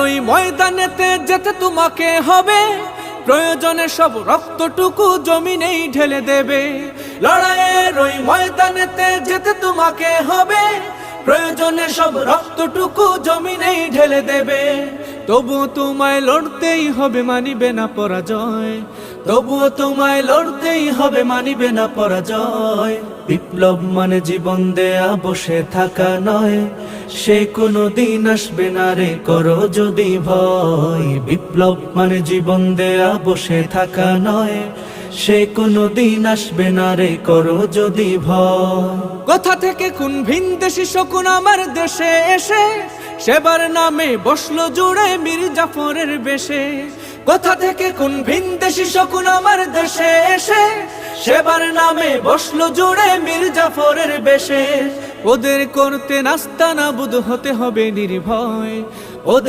ওই ময়দানেতে যেতে তোমাকে হবে, প্রয়োজনে সব রক্তটুকু জমিনেই ঢেলে দেবে। লড়াইয়ের ওই ময়দানেতে যেতে তোমাকে হবে, প্রয়োজনে সব রক্তটুকু জমিনেই ঢেলে দেবে। তবুও তোমায় লড়তেই হবে, মানিবে না পরাজয়। তবুও তোমায় লড়তেই হবে, মানিবে না পরাজয়। বিপ্লব মানে জীবন দেয়া বসে থাকা নয়, সে কোনো দিন আসবে না রে করো যদি ভয়। বিপ্লব মানে জীবন দেয়া বসে থাকা নয়, সে কোনো দিন আসবে না রে করো যদি ভয়। কোথা থেকে কোন ভিনদেশী শকুন আমার দেশে এসে সেবার নামে বসলো জুড়ে মীর জাফরের বেশে। কোথা থেকে কোন ভিনদেশী শকুন আমার দেশে এসে সেবার নামে বসলো জুড়ে মীর জাফরের বেশে। ওদের করতে নাস্তা নাবুদ হতে হবে নির্ভয়, ওদের